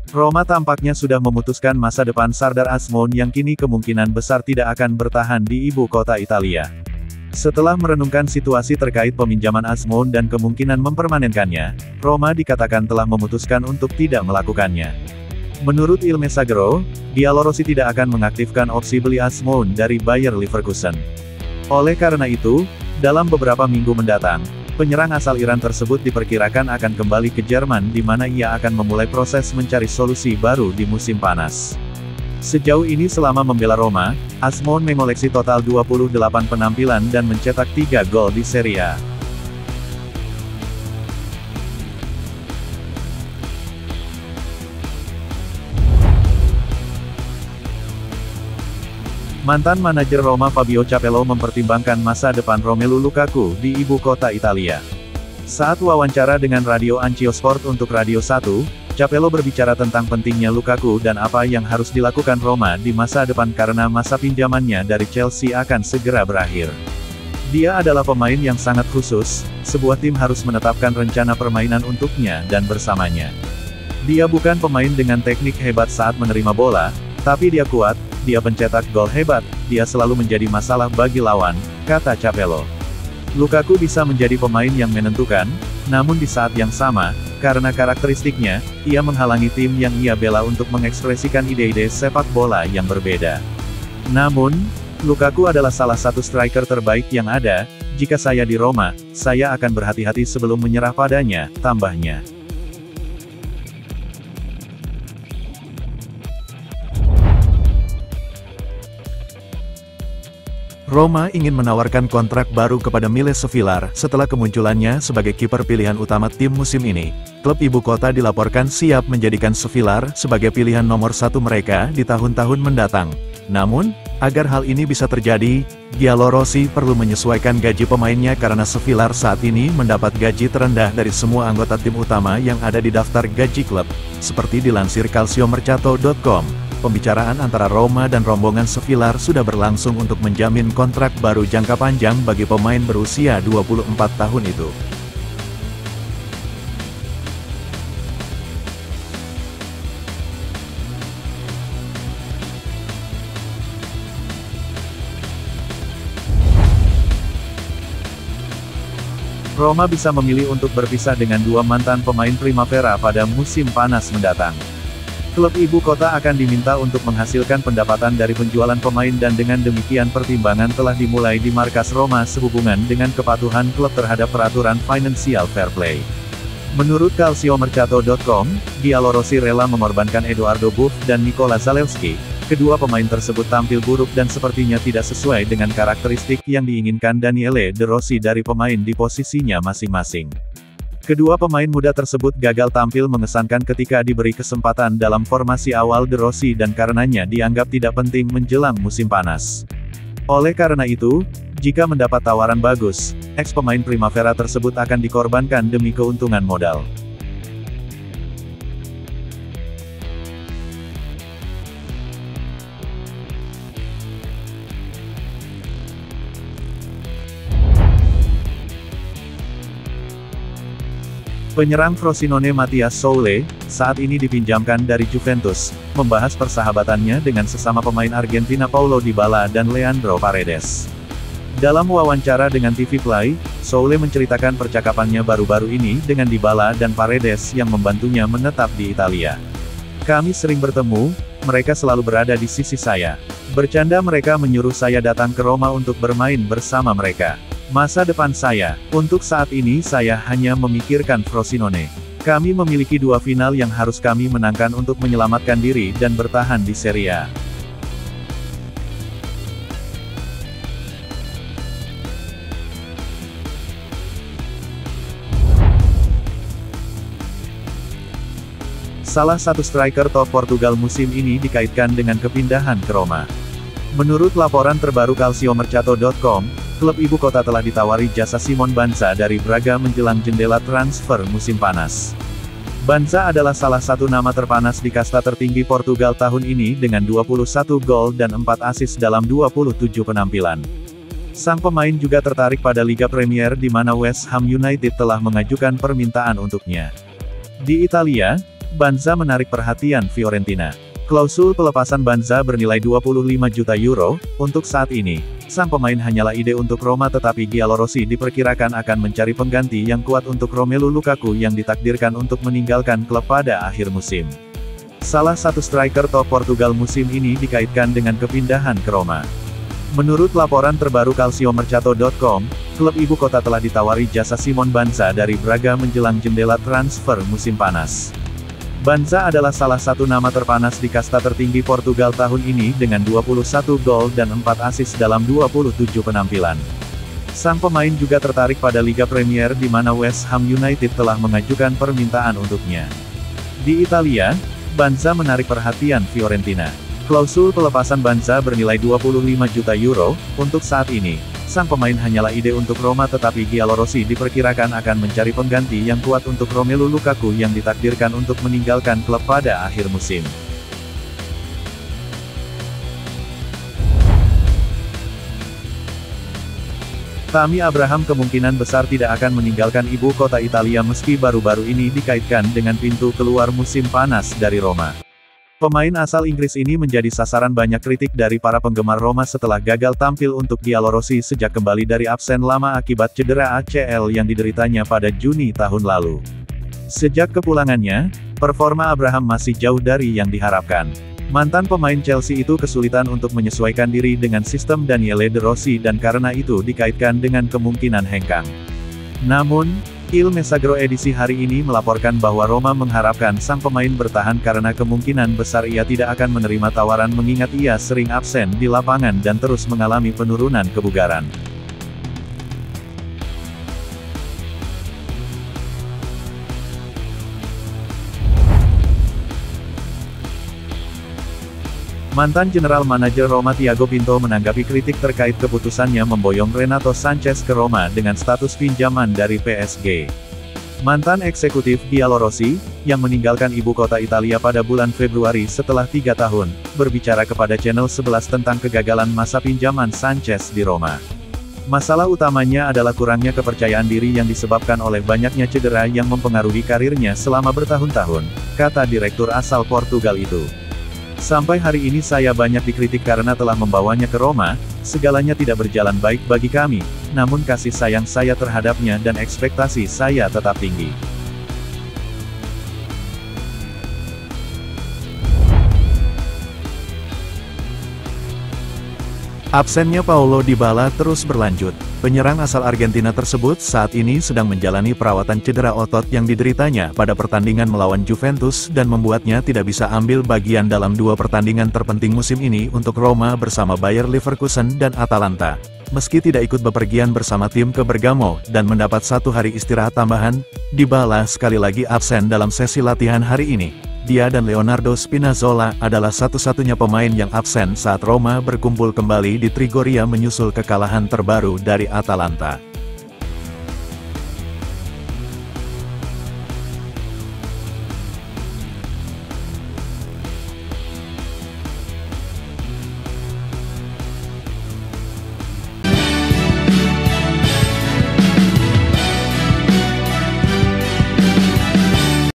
Roma tampaknya sudah memutuskan masa depan Sardar Azmoun yang kini kemungkinan besar tidak akan bertahan di ibu kota Italia. Setelah merenungkan situasi terkait peminjaman Azmoun dan kemungkinan mempermanenkannya, Roma dikatakan telah memutuskan untuk tidak melakukannya. Menurut Il Messaggero, Giallorossi tidak akan mengaktifkan opsi beli Azmoun dari Bayer Leverkusen. Oleh karena itu, dalam beberapa minggu mendatang, penyerang asal Iran tersebut diperkirakan akan kembali ke Jerman di mana ia akan memulai proses mencari solusi baru di musim panas. Sejauh ini selama membela Roma, Azmoun mengoleksi total 28 penampilan dan mencetak 3 gol di Serie A. Mantan manajer Roma Fabio Capello mempertimbangkan masa depan Romelu Lukaku di ibu kota Italia. Saat wawancara dengan Radio Anch'io Sport untuk Radio 1, Capello berbicara tentang pentingnya Lukaku dan apa yang harus dilakukan Roma di masa depan karena masa pinjamannya dari Chelsea akan segera berakhir. Dia adalah pemain yang sangat khusus, sebuah tim harus menetapkan rencana permainan untuknya dan bersamanya. Dia bukan pemain dengan teknik hebat saat menerima bola, tapi dia kuat, dia pencetak gol hebat, dia selalu menjadi masalah bagi lawan, kata Capello. Lukaku bisa menjadi pemain yang menentukan, namun di saat yang sama, karena karakteristiknya, ia menghalangi tim yang ia bela untuk mengekspresikan ide-ide sepak bola yang berbeda. Namun, Lukaku adalah salah satu striker terbaik yang ada, jika saya di Roma, saya akan berhati-hati sebelum menyerah padanya, tambahnya. Roma ingin menawarkan kontrak baru kepada Miles Sofilar setelah kemunculannya sebagai kiper pilihan utama tim musim ini. Klub ibu kota dilaporkan siap menjadikan Sofilar sebagai pilihan nomor 1 mereka di tahun-tahun mendatang. Namun, agar hal ini bisa terjadi, Giallorossi perlu menyesuaikan gaji pemainnya karena Sofilar saat ini mendapat gaji terendah dari semua anggota tim utama yang ada di daftar gaji klub, seperti dilansir Calciomercato.com. Pembicaraan antara Roma dan rombongan Sofilar sudah berlangsung untuk menjamin kontrak baru jangka panjang bagi pemain berusia 24 tahun itu. Roma bisa memilih untuk berpisah dengan 2 mantan pemain Primavera pada musim panas mendatang. Klub ibu kota akan diminta untuk menghasilkan pendapatan dari penjualan pemain dan dengan demikian pertimbangan telah dimulai di markas Roma sehubungan dengan kepatuhan klub terhadap peraturan Financial Fair Play. Menurut Calciomercato.com, Giallorossi rela mengorbankan Edoardo Buff dan Nikola Zalewski. Kedua pemain tersebut tampil buruk dan sepertinya tidak sesuai dengan karakteristik yang diinginkan Daniele De Rossi dari pemain di posisinya masing-masing. Kedua pemain muda tersebut gagal tampil mengesankan ketika diberi kesempatan dalam formasi awal De Rossi dan karenanya dianggap tidak penting menjelang musim panas. Oleh karena itu, jika mendapat tawaran bagus, eks-pemain Primavera tersebut akan dikorbankan demi keuntungan modal. Penyerang Frosinone Mathias Soule, saat ini dipinjamkan dari Juventus, membahas persahabatannya dengan sesama pemain Argentina Paulo Dybala dan Leandro Paredes. Dalam wawancara dengan TV Play, Soule menceritakan percakapannya baru-baru ini dengan Dybala dan Paredes yang membantunya menetap di Italia. Kami sering bertemu, mereka selalu berada di sisi saya. Bercanda mereka menyuruh saya datang ke Roma untuk bermain bersama mereka. Masa depan saya, untuk saat ini saya hanya memikirkan Frosinone. Kami memiliki 2 final yang harus kami menangkan untuk menyelamatkan diri dan bertahan di Serie A. Salah satu striker top Portugal musim ini dikaitkan dengan kepindahan ke Roma. Menurut laporan terbaru Calciomercato.com, klub ibu kota telah ditawari jasa Simon Banza dari Braga menjelang jendela transfer musim panas. Banza adalah salah satu nama terpanas di kasta tertinggi Portugal tahun ini dengan 21 gol dan 4 assist dalam 27 penampilan. Sang pemain juga tertarik pada Liga Premier di mana West Ham United telah mengajukan permintaan untuknya. Di Italia, Banza menarik perhatian Fiorentina. Klausul pelepasan Banza bernilai 25 juta euro, untuk saat ini. Sang pemain hanyalah ide untuk Roma tetapi Giallorossi diperkirakan akan mencari pengganti yang kuat untuk Romelu Lukaku yang ditakdirkan untuk meninggalkan klub pada akhir musim. Salah satu striker top Portugal musim ini dikaitkan dengan kepindahan ke Roma. Menurut laporan terbaru calciomercato.com, klub ibu kota telah ditawari jasa Simon Banza dari Braga menjelang jendela transfer musim panas. Banza adalah salah satu nama terpanas di kasta tertinggi Portugal tahun ini dengan 21 gol dan 4 assist dalam 27 penampilan. Sang pemain juga tertarik pada Liga Premier di mana West Ham United telah mengajukan permintaan untuknya. Di Italia, Banza menarik perhatian Fiorentina. Klausul pelepasan Banza bernilai 25 juta euro, untuk saat ini. Sang pemain hanyalah ide untuk Roma tetapi Giallorossi diperkirakan akan mencari pengganti yang kuat untuk Romelu Lukaku yang ditakdirkan untuk meninggalkan klub pada akhir musim. Tammy Abraham kemungkinan besar tidak akan meninggalkan ibu kota Italia meski baru-baru ini dikaitkan dengan pintu keluar musim panas dari Roma. Pemain asal Inggris ini menjadi sasaran banyak kritik dari para penggemar Roma setelah gagal tampil untuk Giallorossi sejak kembali dari absen lama akibat cedera ACL yang dideritanya pada Juni tahun lalu. Sejak kepulangannya, performa Abraham masih jauh dari yang diharapkan. Mantan pemain Chelsea itu kesulitan untuk menyesuaikan diri dengan sistem Daniele De Rossi dan karena itu dikaitkan dengan kemungkinan hengkang. Namun, Il Messaggero edisi hari ini melaporkan bahwa Roma mengharapkan sang pemain bertahan karena kemungkinan besar ia tidak akan menerima tawaran mengingat ia sering absen di lapangan dan terus mengalami penurunan kebugaran. Mantan General Manager Roma Thiago Pinto menanggapi kritik terkait keputusannya memboyong Renato Sanches ke Roma dengan status pinjaman dari PSG. Mantan eksekutif Giallorossi, yang meninggalkan ibu kota Italia pada bulan Februari setelah 3 tahun, berbicara kepada Channel 11 tentang kegagalan masa pinjaman Sanches di Roma. Masalah utamanya adalah kurangnya kepercayaan diri yang disebabkan oleh banyaknya cedera yang mempengaruhi karirnya selama bertahun-tahun, kata direktur asal Portugal itu. Sampai hari ini saya banyak dikritik karena telah membawanya ke Roma, segalanya tidak berjalan baik bagi kami, namun kasih sayang saya terhadapnya dan ekspektasi saya tetap tinggi. Absennya Paulo Dybala terus berlanjut. Penyerang asal Argentina tersebut saat ini sedang menjalani perawatan cedera otot yang dideritanya pada pertandingan melawan Juventus dan membuatnya tidak bisa ambil bagian dalam 2 pertandingan terpenting musim ini untuk Roma bersama Bayer Leverkusen dan Atalanta. Meski tidak ikut bepergian bersama tim ke Bergamo dan mendapat 1 hari istirahat tambahan, Dybala sekali lagi absen dalam sesi latihan hari ini. Dia dan Leonardo Spinazzola adalah satu-satunya pemain yang absen saat Roma berkumpul kembali di Trigoria menyusul kekalahan terbaru dari Atalanta.